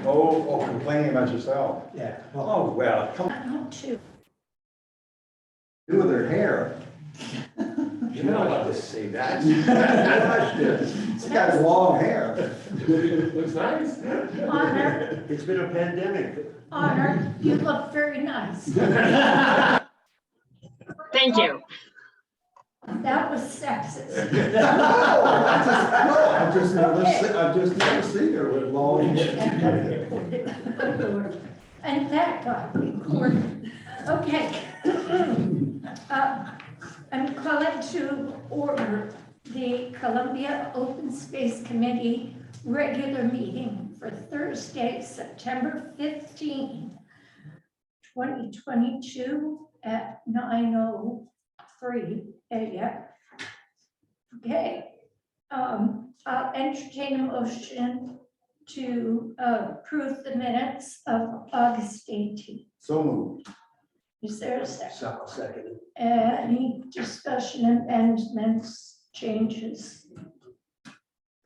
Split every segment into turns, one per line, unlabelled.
Oh, complaining about yourself.
Yeah.
Oh, well, come
Not to.
do with her hair.
You're not allowed to say that.
She's got long hair.
Looks nice.
Honor,
It's been a pandemic.
Honor, you look very nice.
Thank you.
That was sexist.
I've just never seen her with long hair.
And that got recorded. Okay. I'm calling to order the Columbia Open Space Committee regular meeting for Thursday, September 15, 2022 at 9:03 a.m. Okay. I'll entertain a motion to approve the minutes of August 18th.
So moved.
Is there a second?
Second.
Any discussion, amendments, changes?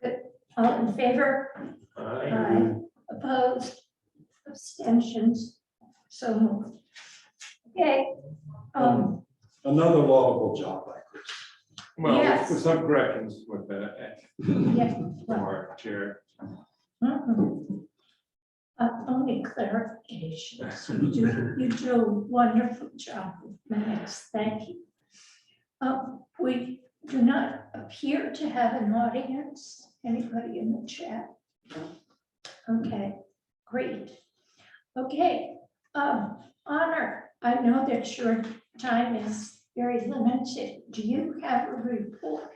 Good. All in favor? Aye. Opposed? Abstentions? So moved. Okay.
Another laudable job by Chris.
Well,
Yes.
with some corrections with the,
Yeah.
from our chair.
Mhm. Only clarifications. You do a wonderful job with minutes. Thank you. We do not appear to have an audience. Anybody in the chat? Okay, great. Okay, Honor, I know that your time is very limited. Do you have a report?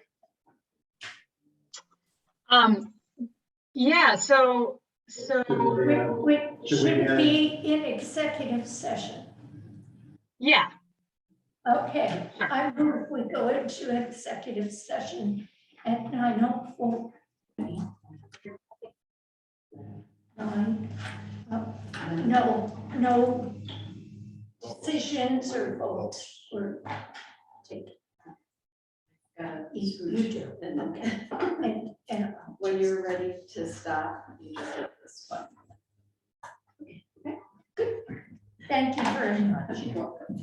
Yeah, so
We
Should we,
should be in executive session.
yeah,
Okay,
Sure.
I move we go into executive session at 9:04. No decisions or votes were taken. You do, okay. And
When you're ready to stop, you just hit this button.
thank you very much.
You're welcome.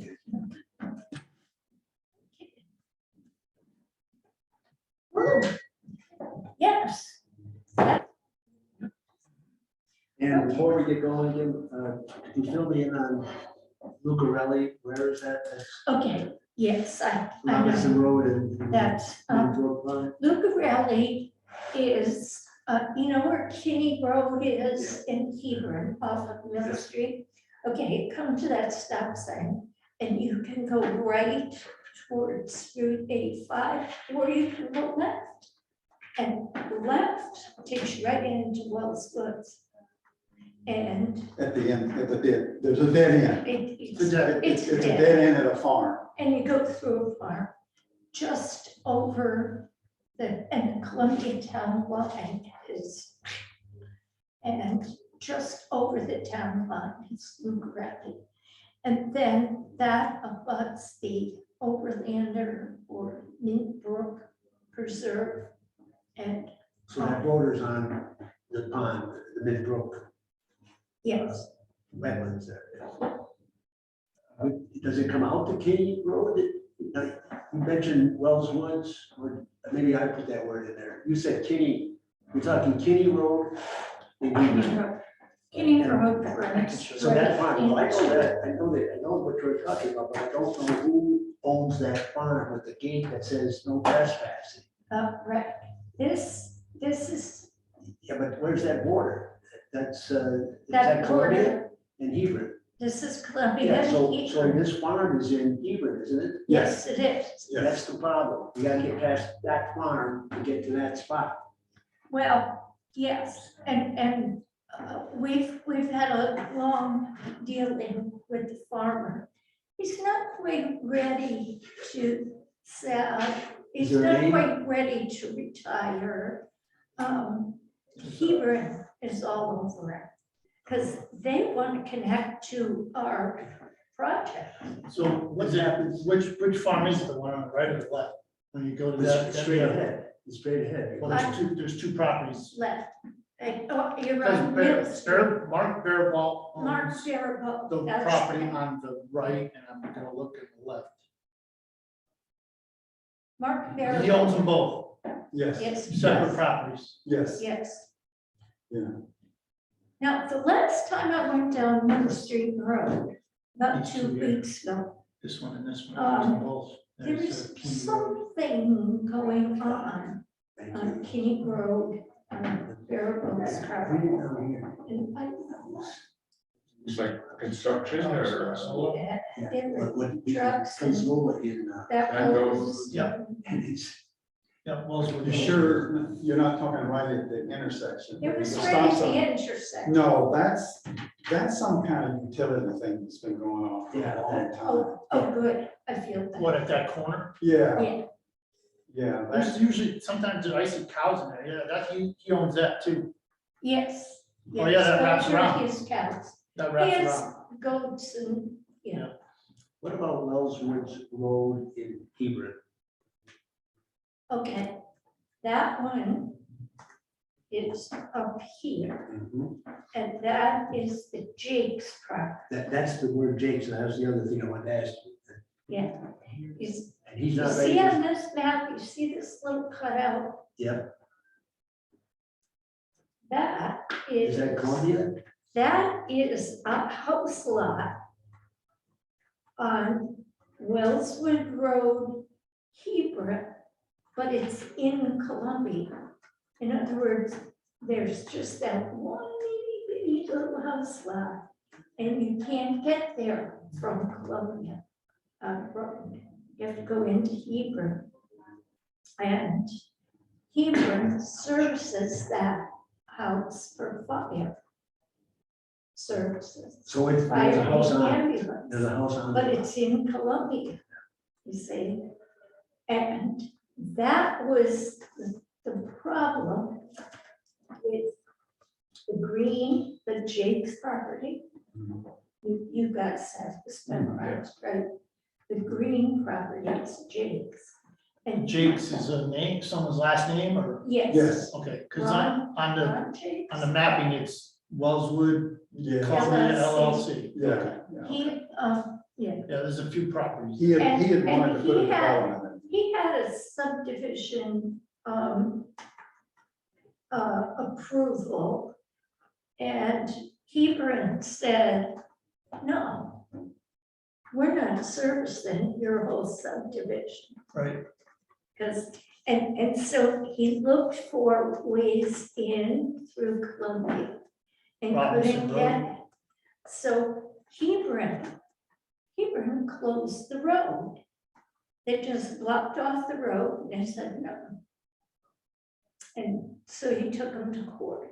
Woo. Yes.
And before we get going, Jim, could you fill me in on Lucarelli? Where is that? That's
Okay, yes, I know.
Robinson Road and.
That's,
Brookline?
Lucarelli is, you know where Kinney Road is in Hebron off of Mill Street? Okay, come to that stop sign and you can go right towards Route 85, or you can go left. And left takes you right into Wells Woods. And
At the end, there's a dead end.
it's
It's a
dead.
dead end at a farm.
And you go through a farm just over and Columbia Town line is, and just over the town line is Lucarelli. And then that abuts the Overlander or Mint Brook Preserve. And
So that borders on the pond, the Mid Brook
yes,
wetlands there. Does it come out to Kinney Road? You mentioned Wells Woods, or maybe I put that word in there. You said Kinney, you're talking Kinney Road? in Hebron.
Kinney Road runs.
So that farm, I know
into-
that, I know what you're talking about, but I don't know who owns that farm with the gate that says no trespassing.
Right, this is
Yeah, but where's that border? That's, is
that
that Columbia
border,
and Hebron?
this is Columbia.
Yeah, so
Hebron.
this farm is in Hebron, isn't it?
Yes, it is.
That's the problem. You gotta get past that farm to get to that spot.
Well, yes, and we've had a long dealing with the farmer. He's not quite ready to sell. He's
Is there
not
any-
quite ready to retire. Hebron is all over it, because they want to connect to our project.
So what happens, which farm is the one on the right or the left? When you go to that?
It's straight ahead, it's straight ahead.
Well, there's two properties.
Left, Oh, you're on Mill Street.
Mark Barabalt
Mark
owns
Barabo.
the
that's-
property on the right, and I'm gonna look at the left.
Mark
He owns them
Barabo.
both,
Yes,
Yes.
separate properties.
yes.
Yes.
Yeah.
Now, the last time I went down Mill Street Road, about
These
2
two here.
weeks ago,
This one and this one.
Um,
owns both.
there
There's,
was
King Road.
something going on
Thank
on
you.
King Road, Barabo's property. And I,
It's like construction or?
yeah,
Yeah,
there were
when
trucks
comes
and
over in,
that
And
goes.
those-
Yeah.
and it's,
Yeah, Wellswood.
You sure you're not talking right at the intersection?
It was
The
right
stop
at the
sign.
intersection.
No, that's some kind of utility thing that's been going on for
Yeah,
a long
that-
time.
Oh, good, I feel that.
What, at that corner?
Yeah,
Yeah,
yeah, that's,
There's usually, sometimes I see cows in there, yeah, that, he owns that too,
yes.
Oh, yeah, that wraps
Those are
around.
his cows.
that
He
wraps
has
around.
goats and, yeah,
what about Wells Woods Road in Hebron?
okay. That one is up here, and that is the Jake's property.
That's the word Jake's, and that was the other thing I wanted to ask you.
Yeah. Is,
And he's
you
not
see
ready.
on this map, you see this little cutout?
Yeah,
That
is
is.
that Columbia?
That is a house lot on Wellswood Road, Hebron, but it's in Columbia. In other words, there's just that one itty bitty little house lot, and you can't get there from Columbia. Road. You have to go into Hebron. And Hebron services that house for fire services.
So it's,
Fire
there's a house
and
on,
ambulance,
there's a house on.
but it's in Columbia, you see. And that was the problem with the green, the Jake's property. You guys have this memorized, right? The green property is Jake's. And
Jake's is a name, someone's last name, or,
Yes.
yes,
okay, cause on the,
Ron Jake's.
on the mapping, it's Wellswood
yeah,
Columbia
LLC.
LLC.
yeah, yeah.
He, yeah,
Yeah, there's a few properties.
He had
And
wanted to put a
he had-
development in.
he had a subdivision, approval. And Hebron said, no, we're not servicing your whole subdivision.
Right.
Because, and so he looked for ways in through Columbia and
Robinson
couldn't
Road.
get it. So Hebron closed the road. They just blocked off the road and said no. And so he took them to court.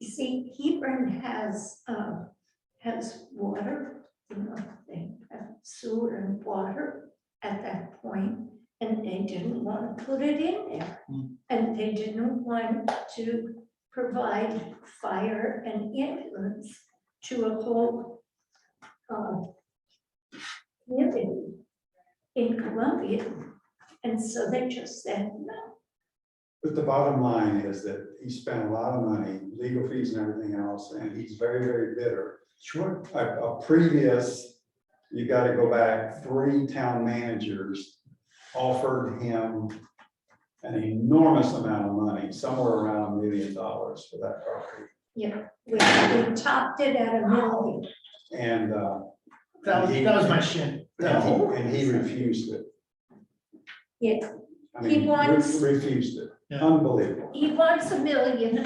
You see, Hebron has water, you know, they have sewer and water at that point, and they didn't want to put it in there. And they didn't want to provide fire and ambulance to a whole community in Columbia. And so they just said no.
But the bottom line is that he spent a lot of money, legal fees and everything else, and he's very, very bitter.
Sure.
A previous, you gotta go back, 3 town managers offered him an enormous amount of money, somewhere around $1 million for that property.
Yeah, we topped it at $1 million.
And,
That was my shin.
and he refused it.
Yeah,
I
He
mean,
wants-
refused it.
Yeah.
Unbelievable.
he wants $1.25 million.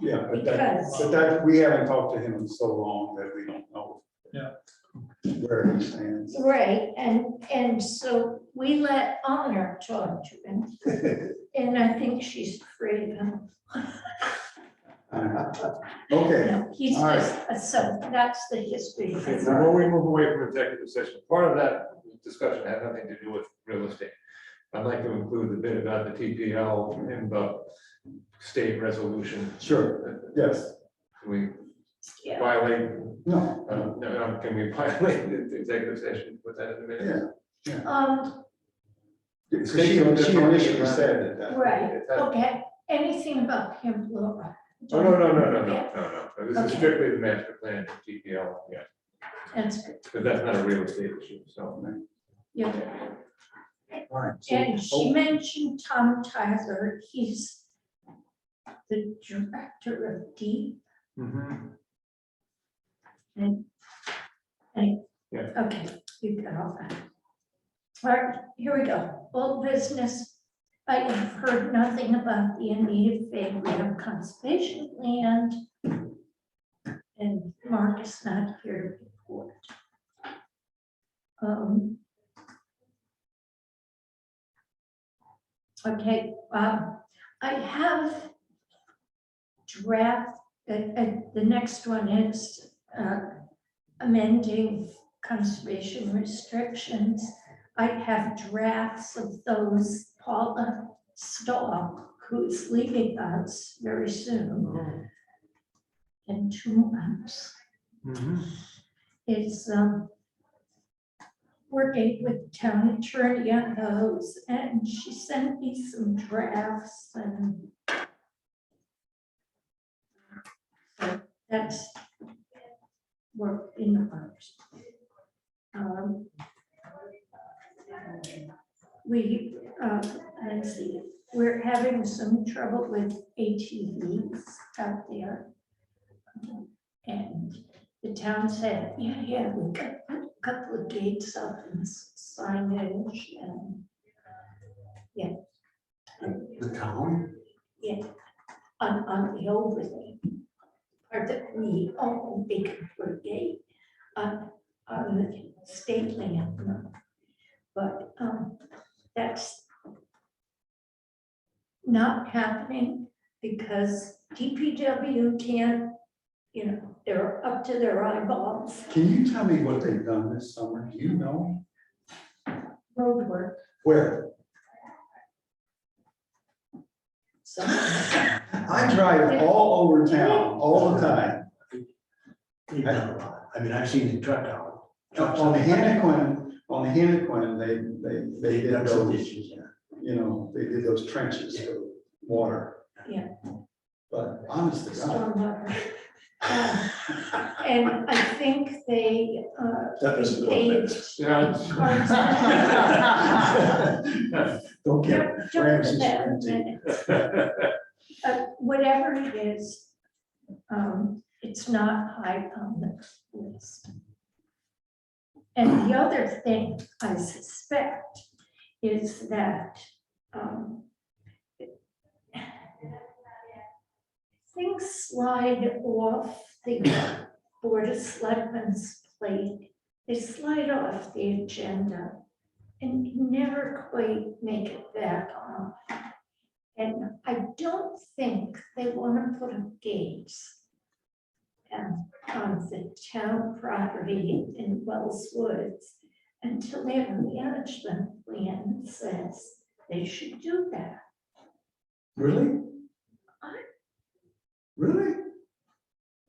Yeah,
Because-
but that, we haven't talked to him in so long that we don't know.
Yeah.
Where he stands.
Right, and so we let Honor talk to him, and I think she's afraid of him.
Okay,
No, he's
all right.
just, so that's the history.
Okay, so before we move away from executive session, part of that discussion had nothing to do with real estate. I'd like to include the bit about the TPL and the state resolution.
sure, yes,
Can we
Yeah,
violate,
no,
no, can we violate the executive session, put that in the minutes?
because she initially said that.
right, okay, anything about Pamplona,
Oh, no. This is
Okay.
strictly the master plan for TPL, yeah,
That's good,
because that's not a real estate issue, so.
yeah.
All right. so-
And she mentioned Tom Tyler, he's the director of D. Okay, you got all that. All right, here we go. Old business. I have heard nothing about the Anita Fairground conservation land. And Mark is not here to report. Okay, I have draft, the next one is amending conservation restrictions. I have drafts of those. Paula Stahl, who's leaving us very soon, in 2 months, is working with the town attorney on those, and she sent me some drafts, and so that's work in the works. Let's see, we're having some trouble with ATVs out there. And the town said, yeah, we got a couple of gates up and signage and,
The town?
on the overlay. Or that we own, they can put a gate on the state land. But that's not happening because DPW can't, they're up to their eyeballs.
Can you tell me what they've done this summer? Do you know?
Road work.
Where?
So
I drive all over town, all the time.
They've done a lot. I mean, I've seen the truck out.
On the Hannah they did
dug some
those,
ditches, yeah.
they did those trenches for water.
Yeah.
But honest to God.
stormwater. And I think they
That doesn't go
paved.
Don't get
Don't do
Francis
that,
Franti.
whatever it is, it's not high on the list. And the other thing I suspect is that things slide off the Board of Selectmen's plate. They slide off the agenda and never quite make it back on. And I don't think they want to put up gates on the town property in Wells Woods until their management plan says they should do that.
Really? Really?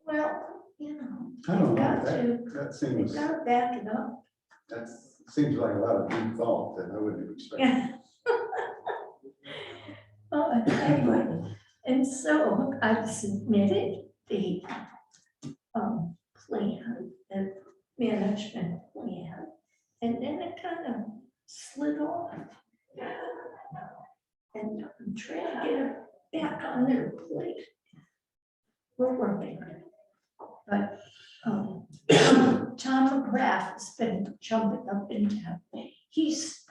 Well,
I don't know.
got
That
to, they
seems,
gotta back it up.
that seems like a lot of deep thought that I wouldn't expect.
Yeah. Oh, anyway, and so I've submitted the plan, the management plan, and then it kind of slid off. And I'm trying to get it back on their plate. We're working on it. But Tom McGrath has been jumping up and down. He's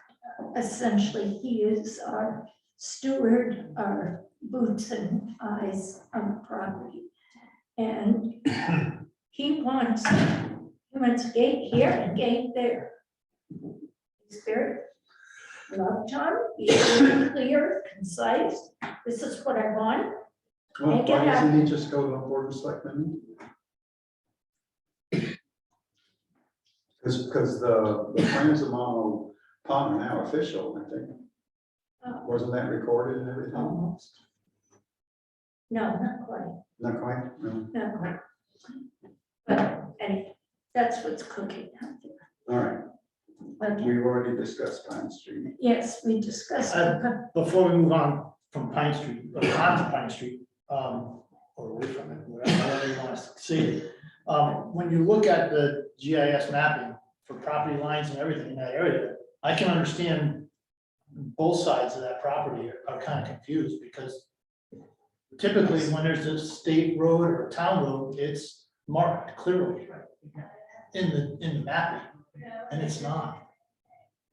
essentially, he is our steward, our boots and eyes on the property. And he wants a gate here and gate there. He's very, Tom, he's very clear, concise. This is what I want.
Well,
Make it
why
happen.
doesn't he just go to the Board of Selectmen? Because the Friends of Mono Pond are now official, I think. Wasn't that recorded and everything?
Almost. No, not quite,
Not quite, no.
not quite. But anyway, that's what's cooking out there.
All right,
Okay.
we've already discussed Pine Street.
Yes, we discussed it, but
Before we move on from Pine Street, or onto Pine Street, or away from it, whatever you want to see it. When you look at the GIS mapping for property lines and everything in that area, I can understand both sides of that property are kind of confused, because typically when there's a state road or a town road, it's marked clearly in the mapping, and it's not.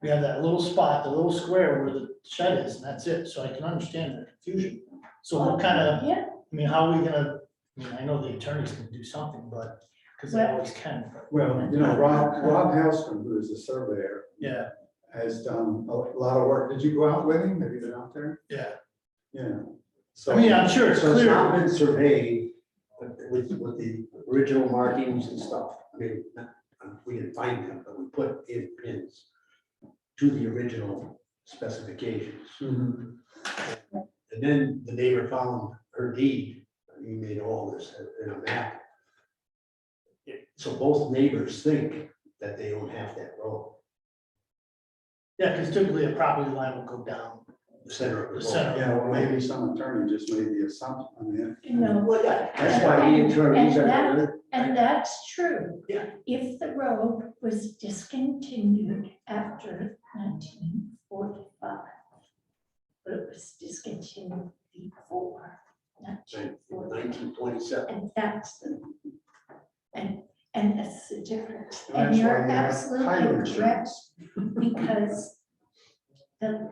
We have that little spot, the little square where the shed is, and that's it, so I can understand the confusion. So what kind of,
Yeah,
I mean, how are we gonna, I mean, I know the attorneys can do something, but, because they always can, but,
Well, you know, Rob Helston, who is a surveyor,
yeah,
has done a lot of work. Did you go out with him? Have you been out there?
yeah.
Yeah. So
I mean, I'm sure it's
So it's not
clear,
been surveyed with the original markings and stuff. I mean, we didn't find them, but we put in pins to the original specifications.
Mhm.
And then the neighbor found her deed. He made all this in a map. So both neighbors think that they don't have that road,
yeah, because typically a property line will go down.
the center of the road.
The center.
Yeah, well, maybe some attorney just made the assumption. I mean,
you know,
Well, yeah, that's why the attorneys are.
and that's true.
Yeah.
If the road was discontinued after 1945, but it was discontinued before 1945.
1927.
And that's the, and that's the difference.
And
And
that's why
you're
you have title
absolutely correct,
insurance.
because the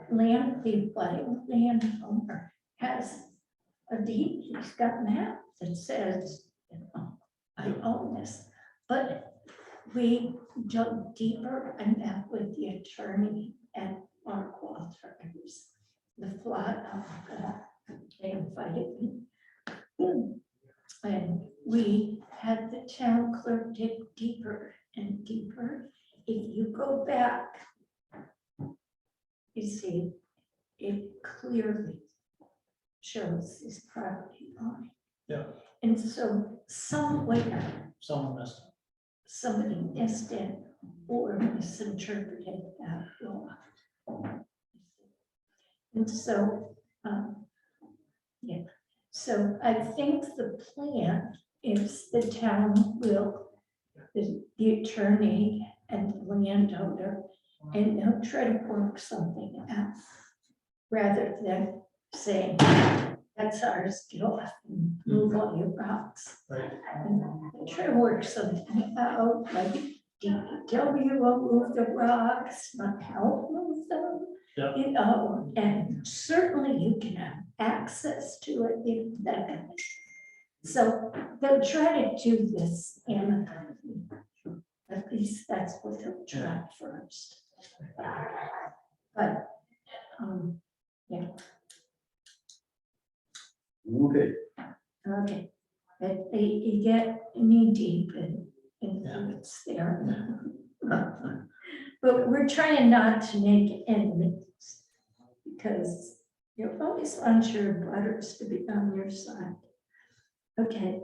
budding landowner has a deed, he's got a map that says, you know, I own this. But we dug deeper and met with the attorney at Mark Walters, the flat out, they invited me. And we had the town clerk dig deeper and deeper. If you go back, you see, it clearly shows this property line.
Yeah.
And so somewhere,
Someone messed up.
somebody missed it or misinterpreted that law. And so, yeah, so I think the plan is the town will, the attorney and the landowner, and they'll try to work something out rather than saying, that's ours, get off and move all your rocks.
Right.
And they'll try to work something out, like DPW will move the rocks, not help move them.
Yep.
You know, and certainly you can have access to it if that kind of thing. So they'll try to do this amicably. At least that's what they'll try first. But, yeah,
Okay,
okay. But you get knee deep in
Yeah.
it's there. But we're trying not to make enemies because you always want your butters to be on your side. Okay,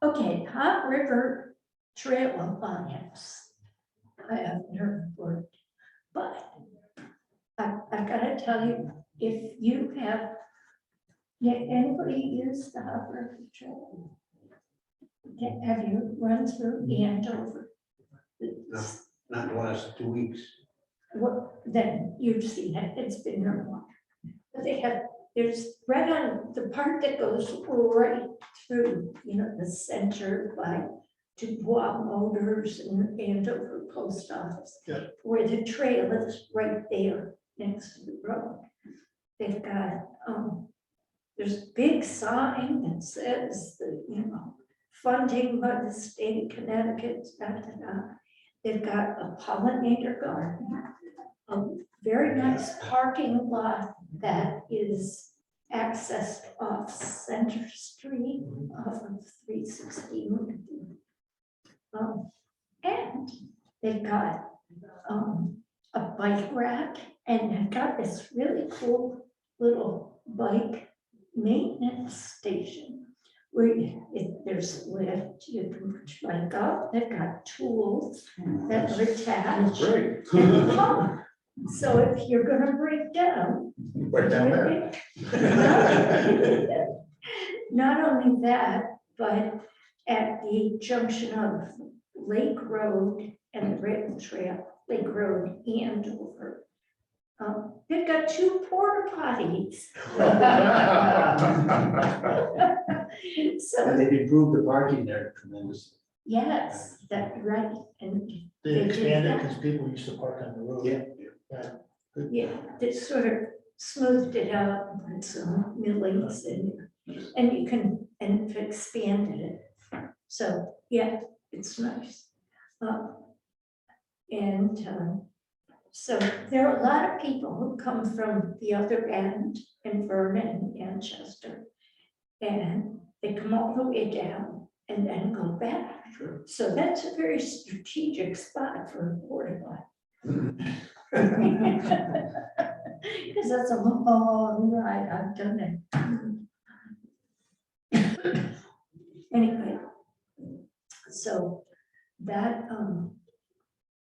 okay, Hot River Trail Alliance. I have never worked, but I gotta tell you, if you have, anybody use the Hot River Trail? Have you run through Andover?
No. Not in the last 2 weeks.
Well, then you've seen it, it's been there a while. But they have, there's right on the part that goes right through, you know, the center by Dubois Motors and Andover Post Office.
Yeah.
Where the trail is right there next to the road. They've got, there's a big sign that says that, you know, funding by the state of Connecticut, da, da, da. They've got a pollinator garden, a very nice parking lot that is accessed off Center Street off of 316. And they've got a bike rack, and they've got this really cool little bike maintenance station where there's a lift, you can put your bike up, they've got tools that are attached.
great.
and pump. So if you're gonna break down.
Right down there.
not only that, but at the junction of Lake Road and the rail trail, Lake Road and Dover, they've got 2 porta potties.
And
So,
they've improved the parking there tremendously.
yes, that's right, and
They
did
expanded
that.
because people used to park on the road.
Yeah, they sort of smoothed it out and put some millings in there. And you can, and expanded it. So, yeah, it's nice. So there are a lot of people who come from the other end in Vernon, Manchester. And they come all the way down and then go back.
Sure.
So that's a very strategic spot for a porta potty. Because that's a long ride, I've done it. Anyway, so that,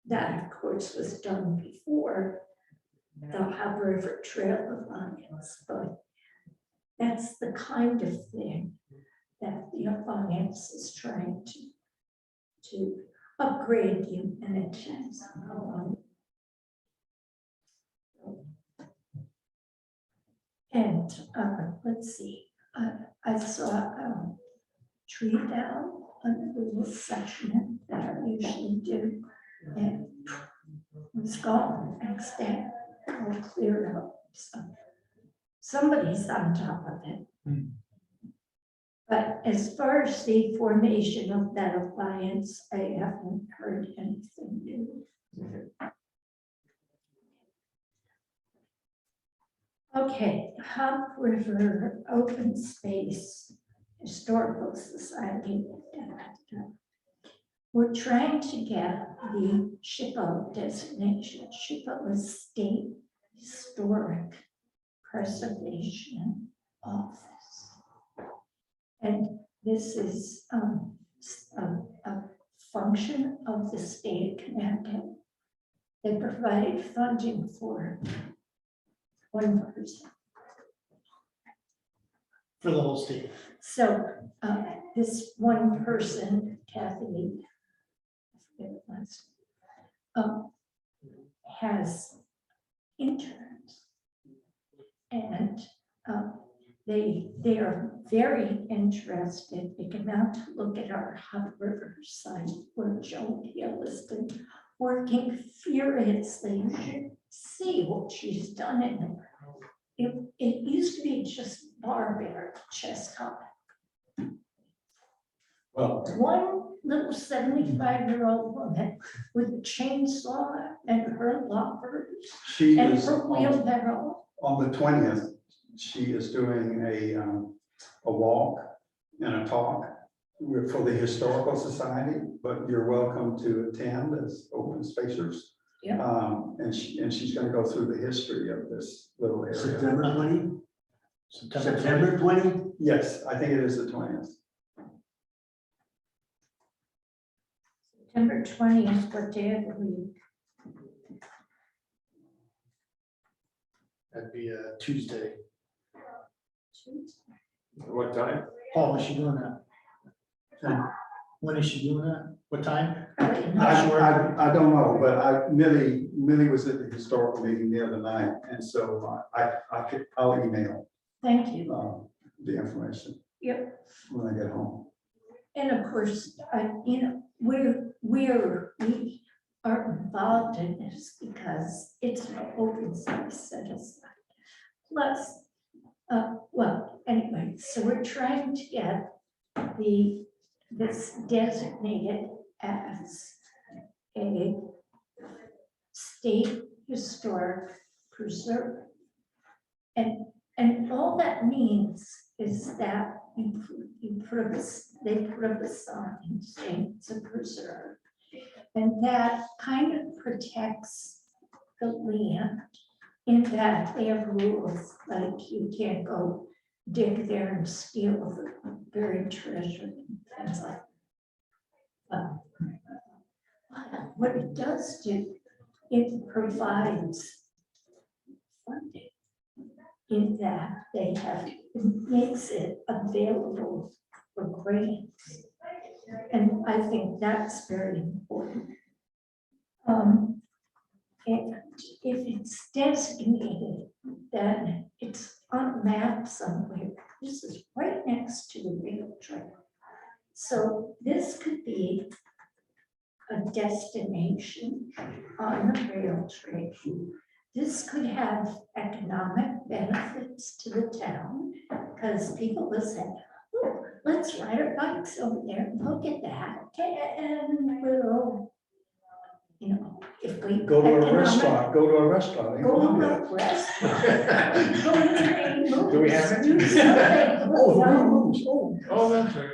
that of course was done before the Hub River Trail Alliance, but that's the kind of thing that the Alliance is trying to upgrade the amenities. And let's see, I saw a tree down a little section that I usually do, and it's gone next day, all cleared up. So somebody's on top of it. But as far as the formation of that alliance, I haven't heard anything new. Okay, Hub River Open Space Historical Society. We're trying to get the SHPO designation. SHPO is State Historic Preservation Office. And this is a function of the state of Connecticut. They provided funding for one person.
For the whole state.
So this one person, Kathy, I forget what last name, has interns. And they are very interested. They came out to look at our Hub River site where Joan Hill has been working furiously. You should see what she's done in there. It used to be just barbaric chest high.
Well,
One little 75-year-old woman with a chainsaw and her lockers
she
and
is
her
on
wheelbarrow.
the 20th, she is doing a walk and a talk for the Historical Society, but you're welcome to attend as open spacers.
Yeah.
And she's gonna go through the history of this little area.
September 20?
September
September 20?
Yes, I think it is the 20th.
September 20th, what day of the week?
That'd be a Tuesday.
What time?
Paul, when is she doing that? And when is she doing that? What time?
Probably
Not
not.
sure.
I don't know, but Millie was at the historical meeting the other night, and so I'll email
Thank you.
the information
Yep.
when I get home.
And of course, we are involved in this because it's an open space set aside. Plus, well, anyway, so we're trying to get this designated as a state historic preserve. And all that means is that they put up a sign saying it's a preserve. And that kind of protects the land in that they have rules, like you can't go dig there and steal the buried treasure and things like that. What it does do, it provides funding in that they have it makes it available for grants. And I think that's very important. And if it's designated, then it's on a map somewhere. This is right next to the rail trail. So this could be a destination on the rail trail. This could have economic benefits to the town because people will say, "Oh, let's ride our bikes over there, look at that, and we'll, you know, if we.
Go to a
economic-
restaurant, go to a restaurant. in
Go to
Columbia.
a restaurant. Go to the movies.
Do we have it?
Do something.
Oh,
No.
movies, oh.
Oh, that's right.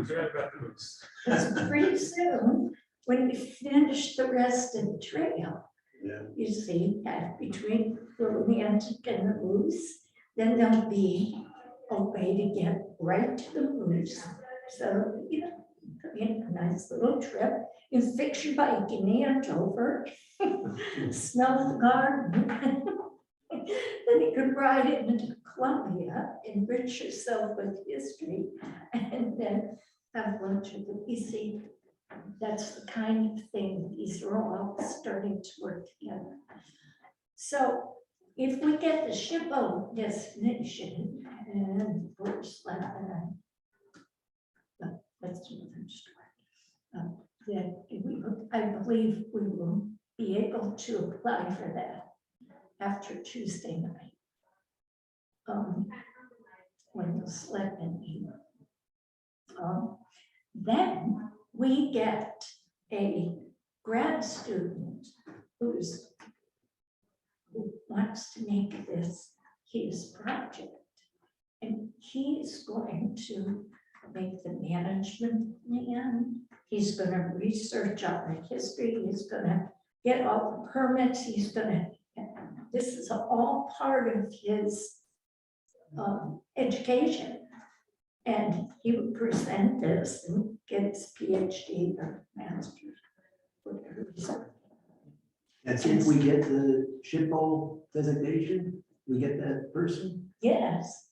Forgot about the books.
Because pretty soon, when we finish the rest of the trail,
Yeah.
you see, between the romantic and the moose, then there'll be a way to get right to the moose. So, you know, a nice little trip, you fix your bike in Andover, smell the garden. Then you could ride it into Columbia, enrich yourself with history, and then have lunch with the, you see, that's the kind of thing, these are all starting to work together. So if we get the SHPO destination and first Lebanon, that's another story. Then I believe we will be able to apply for that after Tuesday night. When the selectmen meet. Then we get a grad student who wants to make this his project. And he's going to make the management plan. He's going to research on the history. He's going to get all the permits. He's going to, this is all part of his education. And he would present this and get his PhD or master's, whatever.
That's if we get the SHPO designation, we get that person?
Yes.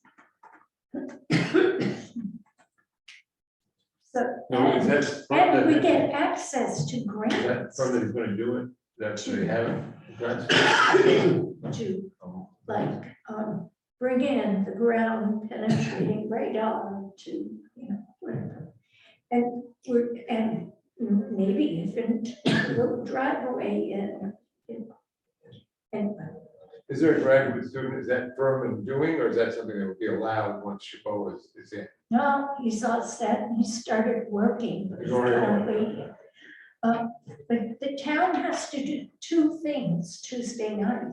So,
No, is
and,
that from
and we
the,
get access to
is that
grants
from the, gonna do it? That's they have it?
to like, bring in the ground penetrating radar to, you know, whatever. And maybe even a little driveway in. And
Is there a graduate student, is that firm in doing, or is that something that would be allowed once SHPO is in?
no, he's all set, and he started working. But he's gotta wait. But the town has to do two things Tuesday night,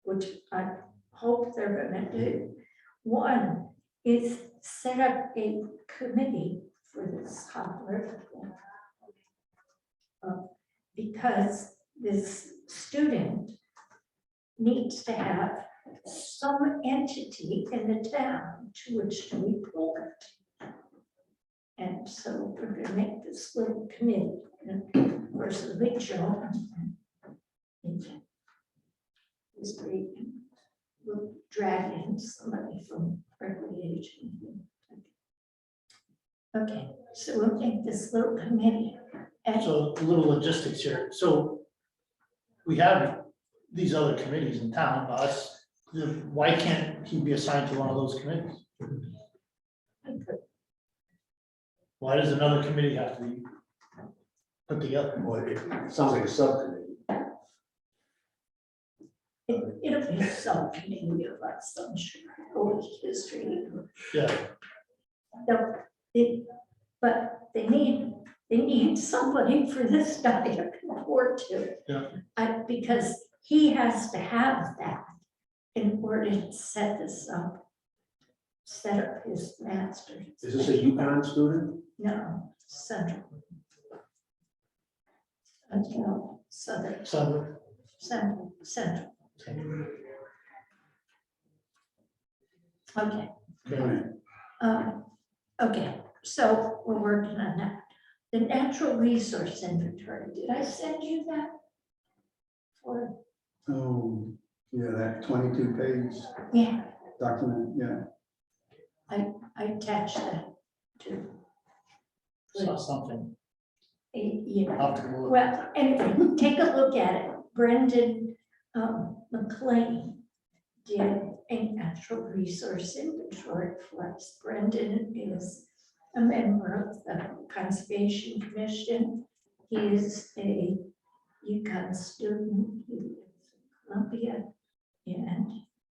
which I hope they're gonna do. One is set up a committee for this hot river thing. Because this student needs to have some entity in the town to which to report. And so we're gonna make this little committee, and of course, the big show. History, we'll drag in somebody from recreation. Okay, so we'll make this little committee. And
So a little logistics here. So we have these other committees in town, us, why can't he be assigned to one of those committees? Why does another committee have to be put together?
Well, it sounds like a subcommittee.
it'll be something of us, I'm sure, old history.
Yeah,
But they need somebody for this guy to report to.
Yeah.
Because he has to have that in order to set this up. Set up his master's.
Is this a UConn student?
No, Central. No, Southern,
so
Central. Okay. Okay, so we're working on that. The natural resource inventory, did I send you that? Or,
Oh, yeah, that 22-page
yeah,
document, yeah.
I attached that to,
Saw something.
yeah.
I'll have to look.
Well, and take a look at it. Brendan McLean did a natural resource inventory for us. Brendan is a member of the Conservation Commission. He is a UConn student. He lives in Columbia, and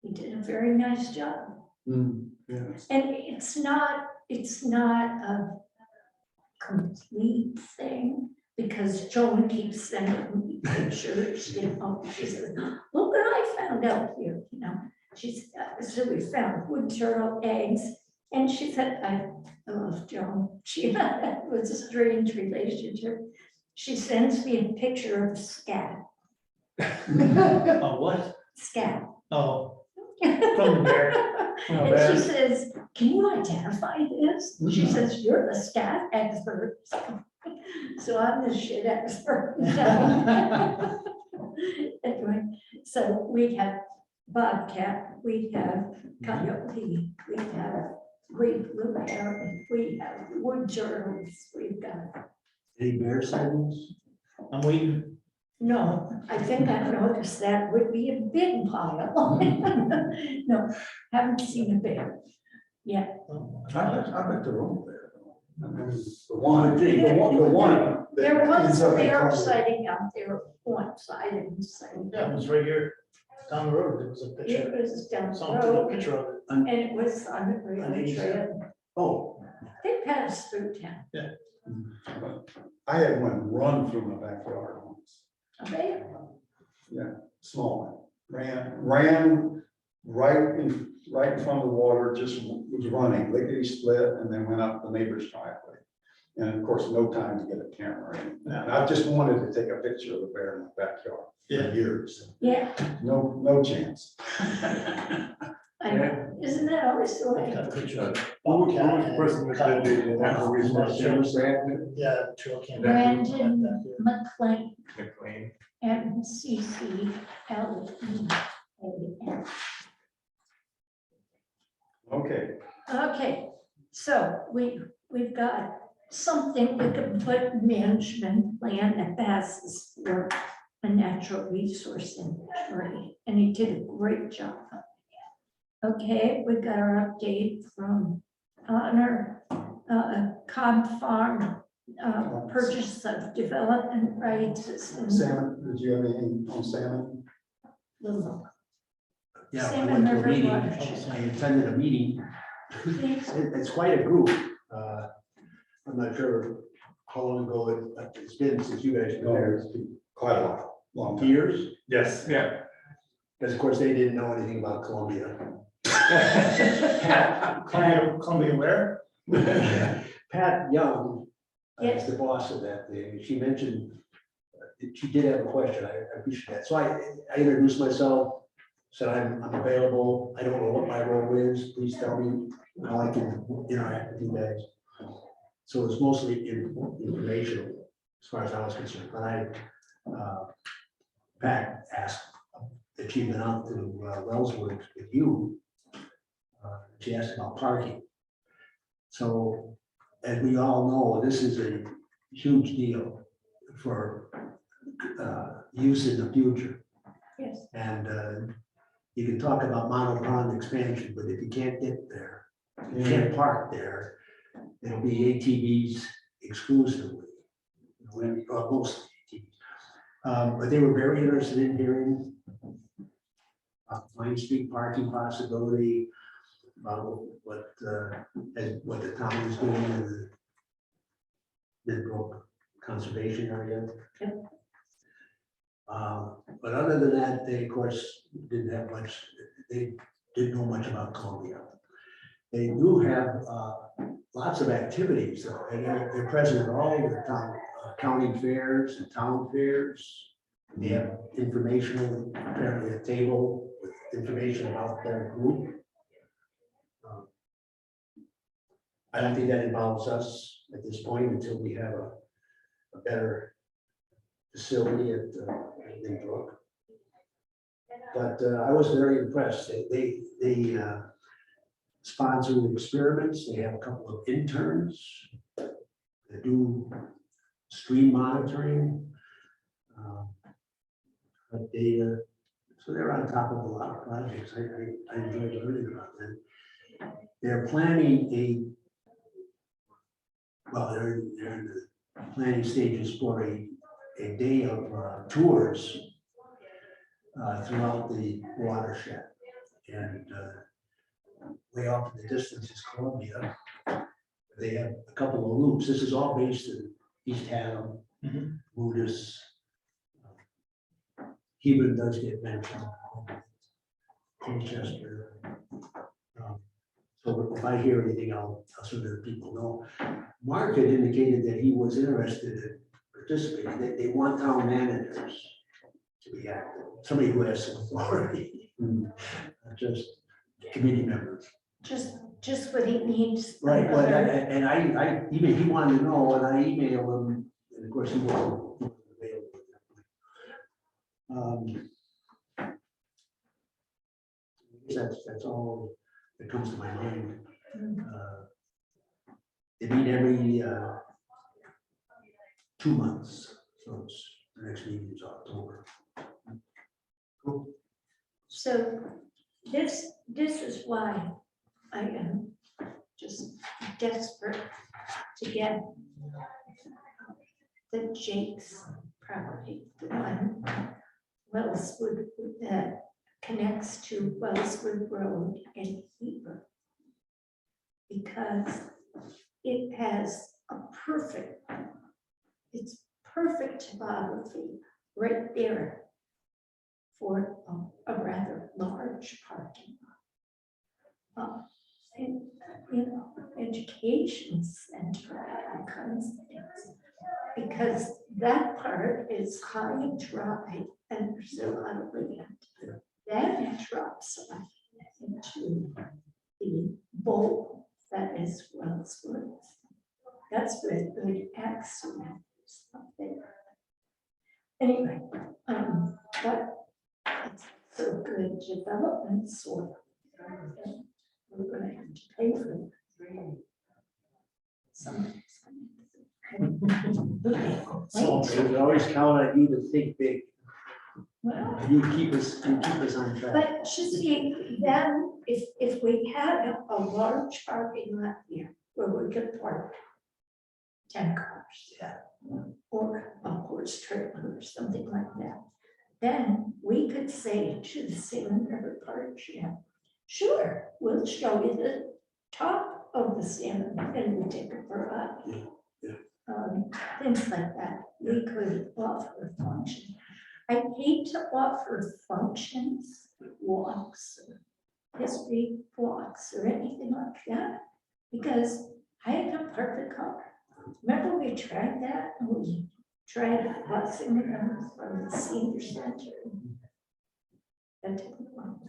he did a very nice job.
Yes.
And it's not a complete thing, because Joan keeps sending me pictures, she says, look what I found out here, so we found wood turtle eggs, and she said, I love Joan, she was a strange relationship. She sends me a picture of scat,
Oh, what?
scat.
Oh, from the bear.
And she says, can you identify this? She says, you're the scat expert. So I'm the shit expert. Anyway, so we have bobcat, we have coyote, we have great blue heron, we have wood turtles, we've got,
Any bear sightings?
I'm waiting.
no, I think I noticed that would be a big pile. No, haven't seen a bear yet.
I bet they're all there. I mean, the
One thing.
the one.
There
that
was
ends
a
up in
bear
Columbia.
sighting out there once, I didn't say.
Yeah, it was right here down the road. There was a
It
picture.
was down the
Someone took a
road,
picture of it.
and it was on the
On
railway
87.
trail.
Oh,
They passed through town.
But I had one run through my backyard once.
A bear.
Small one, ran right in front of the water, just was running, lickety split, and then went up the neighbor's driveway. And of course, no time to get a camera in. And I just wanted to take a picture of the bear in my backyard
Yeah.
for years.
Yeah,
No chance.
I know. Isn't that always the
I've
way?
got a picture of it.
Who was the person that did the natural resource? Brandon
Yeah, trail cam.
Brandon McLean,
McLean.
MCCLEAN.
Okay,
Okay, so we've got something we can put management plan that passes for a natural resource inventory, and he did a great job. Okay, we got our update from Honor, Cobb Farm, purchase of development rights. is in
salmon, did you have anything on salmon?
Little.
yeah, I
Salmon
went to a
River
meeting,
watershed.
I attended a meeting. It's quite a group. I'm not sure how long ago it's been since you guys were there. It's been
Quite a lot, long time.
years,
Yes.
Yeah.
because of course they didn't know anything about Columbia.
Columbia where?
Pat Young is
Yes.
the boss of that thing. She mentioned, she did have a question. I appreciate that. So I introduced myself, said I'm available. I don't know what my role is. Please tell me how I can interact with you guys. So it's mostly informational as far as I was concerned. But Pat asked if she'd been out to Wellswood with you. She asked about parking. So, as we all know, this is a huge deal for use in the future.
Yes,
And you can talk about Mono Pond expansion, but if you can't get there, you can't park there, it'll be ATVs exclusively. Or mostly ATVs. But they were very interested in hearing Pine Street parking possibility, about what the town is doing in the Midbrook Conservation Area.
Yep.
But other than that, they of course didn't have much, they didn't know much about Columbia. They do have lots of activities, though, and they're present at all the town, county fairs and town fairs. They have informational, apparently a table with information about their group. I don't think that involves us at this point until we have a better facility at Lynbrook. But I was very impressed. They sponsoring experiments. They have a couple of interns that do stream monitoring, data. So they're on top of a lot of projects. I enjoyed learning about them. They're planning they're in the planning stages for a day of tours throughout the watershed. And way off in the distance is Columbia. They have a couple of loops. This is all based in East Haddam, Ludus. Hebron does get mentioned. Colchester. So if I hear anything, I'll so that people know. Mark had indicated that he was interested in participating. They want town managers to be active, somebody who has some authority, not just committee members.
Just what he needs.
Right, but I even he wanted to know, and I emailed him, and of course he wasn't available. That's all that comes to my mind. They meet every 2 months, so it's the next meeting is October. Cool.
So this is why I am just desperate to get the Jake's property, the one Wellswood that connects to Wellswood Road and Hebron. Because it has it's perfect topography right there for a rather large parking lot. And, education center, all kinds of things. Because that part is high and dry and there's a lot of land. Then it drops off into the bowl that is Wellswood. That's where good accident is up there. Anyway, but it's so good development sort of. We're going to have to pay for it.
We always count on you to think big.
Well,
You keep us on track.
but you see, then if we had a large parking lot here where we could park 10 cars, or a horse trailer or something like that, then we could say to the Salmon River Park, sure, we'll show you the top of the salmon and we take it for a ride. Things like that. We could offer a function. I hate to offer functions, walks, history walks, or anything like that, because I have to park the car. Remember we tried that? And we tried busing them from the senior center. That didn't work.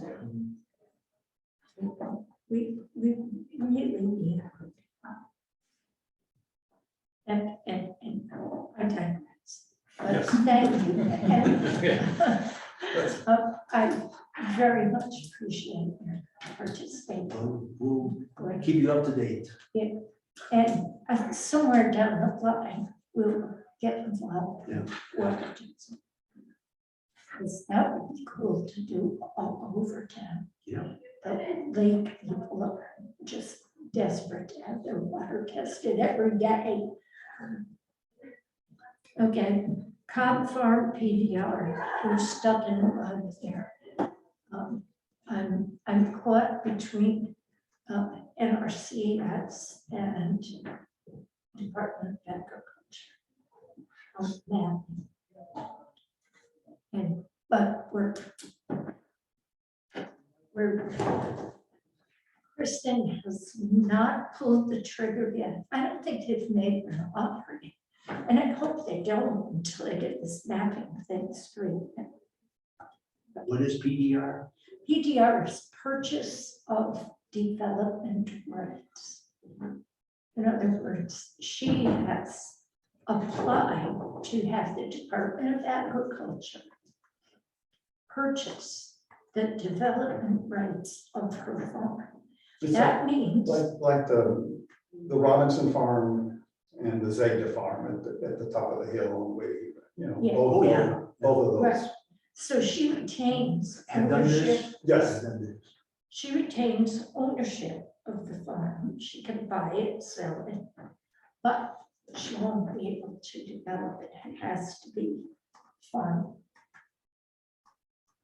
We really need a good and I digress. But thank you. And, I very much appreciate your participating.
We'll keep you up to date.
And somewhere down the line, we'll get involved.
Yeah.
Because that would be cool to do all over town.
Yeah.
The lake people are just desperate to have their water tested every day. Okay, Cobb Farm PDR, we're stuck in the mud there. I'm caught between NRCS and Department of Agriculture. But Kristen has not pulled the trigger yet. I don't think they've made an offer yet. And I hope they don't until they get this mapping thing straight.
What is PDR?
PDR is purchase of development rights. In other words, she has applied to have the Department of Agriculture purchase the development rights of her farm.
It's
That means,
like the Robinson Farm and the Zeta Farm at the top of the hill, we, you know,
Yeah.
Oh, yeah.
both of those.
right, so she retains
Have done
ownership.
this?
Yes.
Have done this.
She retains ownership of the farm. She can buy it, sell it, but she won't be able to develop it. It has to be farm.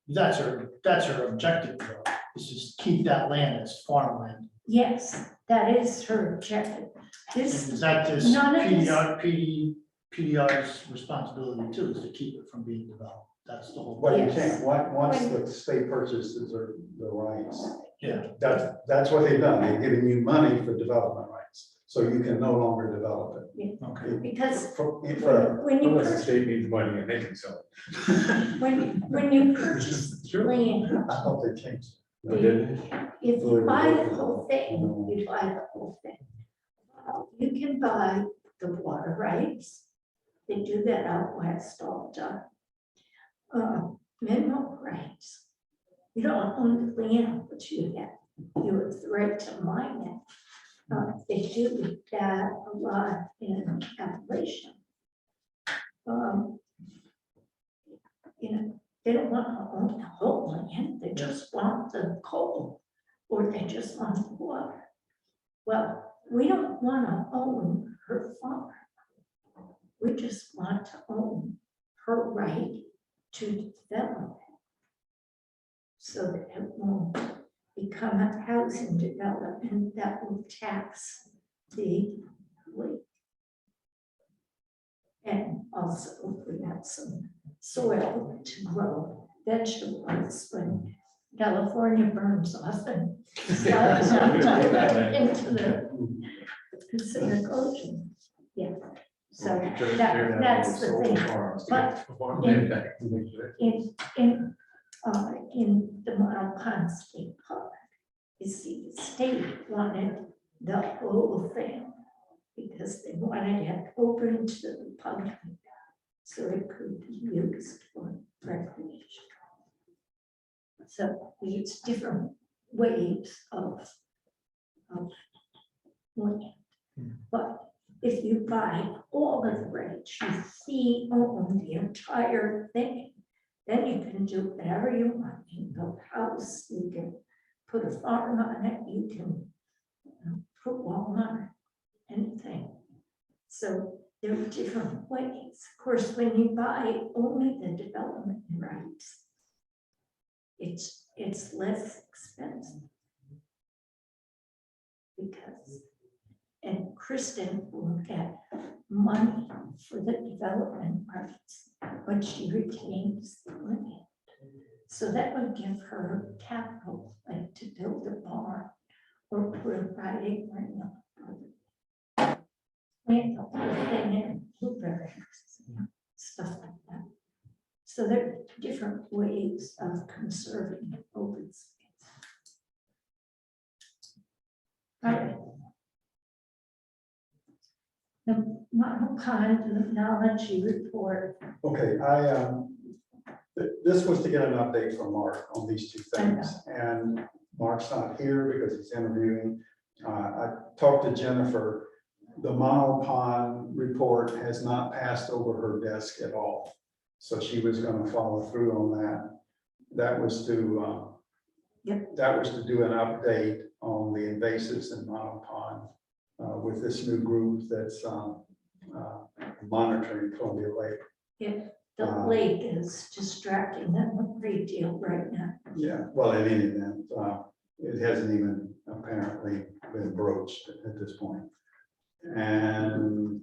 That's her objective, though, is just keep that land as farmland.
Yes, that is her objective.
And
This,
is that just
None of this-
PDR's responsibility too, is to keep it from being developed? That's the whole.
But you
Yes.
can't, once the state purchases the rights,
Yeah,
that's what they've done. They've given you money for development rights, so you can no longer develop
okay.
because
it. For-
when you
Unless the
purchase,
state needs money and they can sell it.
when you purchase land,
I thought they changed.
No, didn't it?
if you buy the whole thing, you buy the whole thing. You can buy the water rights. They do that out west all the time. Mineral rights. You don't own the land, but you have the right to mine it. They do that a lot in Appalachia. You know, they don't want to own the whole land, they just want the coal, or they just want the water. Well, we don't want to own her farm. We just want to own her right to develop it. So that it won't become a housing development that will tax the lake. And also we have some soil to grow vegetables when California burns off and slides into the Pacific Ocean. Yeah, so that's the thing. But in the Mile Pond State Park, you see, the state wanted the whole thing because they wanted it open to the public so it could be used for recreation. So it's different ways of land. But if you buy all of the rights, you fee own the entire thing, then you can do whatever you want. You can build a house, you can put a farm on it, you can put Walmart, anything. So there are different ways. Of course, when you buy only the development rights, it's less expensive. Because, and Kristen will get money for the development rights, but she retains the land. So that would give her capital, like to build a barn or put a riding ring up. Plant the whole thing in blueberries, stuff like that. So there are different ways of conserving open space. All right. The Mile Pond Knowledge Report.
Okay, this was to get an update from Mark on these two things, and Mark's not here because he's interviewing. I talked to Jennifer. The Mile Pond report has not passed over her desk at all. So she was going to follow through on that. That was to that was to do an update on the invasives in Mile Pond with this new group that's monitoring Columbia Lake.
If the lake is distracting them a great deal right now.
Yeah, well, in any event, it hasn't even apparently been broached at this point. And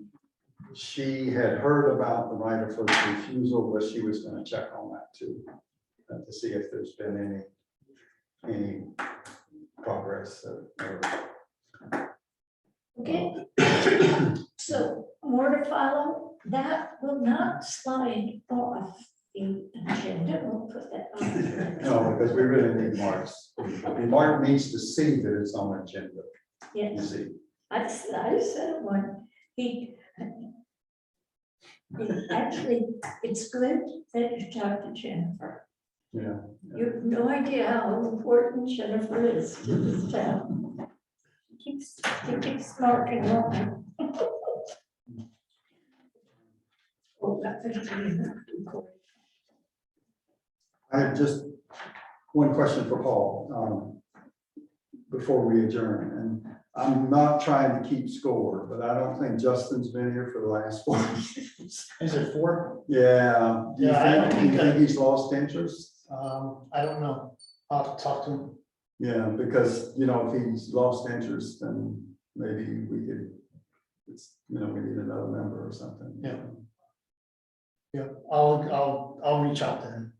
she had heard about the right of first refusal, but she was going to check on that too, to see if there's been any progress.
Okay, so more to follow. That will not slide off the agenda. We'll put that on.
No, because we really need Mark's. Mark needs to see that it's on the agenda, you
Yes,
see.
I said one. Actually, it's good that you talked to Jennifer.
Yeah.
You have no idea how important Jennifer is to this town. keeps smoking on. Oh, that's a-
I have just one question for Paul, before we adjourn, and I'm not trying to keep score, but I don't think Justin's been here for the last 4 years.
Is it 4?
Yeah.
Yeah, I don't
Do you
think
think he's lost interest?
I don't know. I'll have to talk to him.
Yeah, because, you know, if he's lost interest, then maybe we could, we need another member or something.
Yeah. Yeah, I'll reach out to him.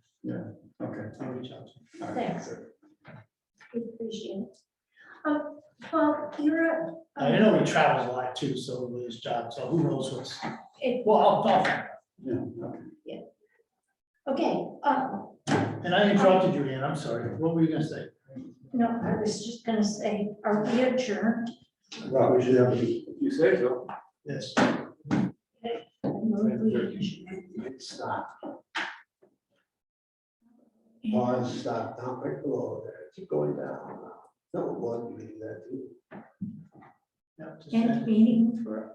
Okay.
I'll reach out to him.
All right.
Thanks. We appreciate it. Well, you're.
I know he travels a lot too, so with his job, so who knows what's,
It-
well, I'll find out.
Yeah, okay.
Okay,
And I interrupted you, Ann, I'm sorry. What were you gonna say?
no, I was just gonna say, are we adjourned?
Well, we should have a
You say so.
Yes.
stop. Pause, stop, down right below there, keep going down. No, one, we do that too.
Yeah, just
End
saying.
meeting for.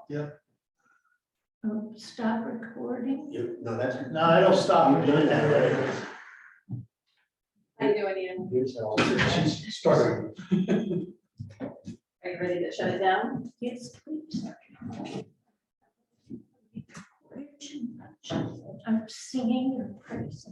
Yeah.
Stop recording.
No, that's.
No, I don't stop.
You've done that already.
How you doing, Ian?
Here's how.
She's starting.
Are you ready to shut it down?
Yes, please. I'm singing your praise.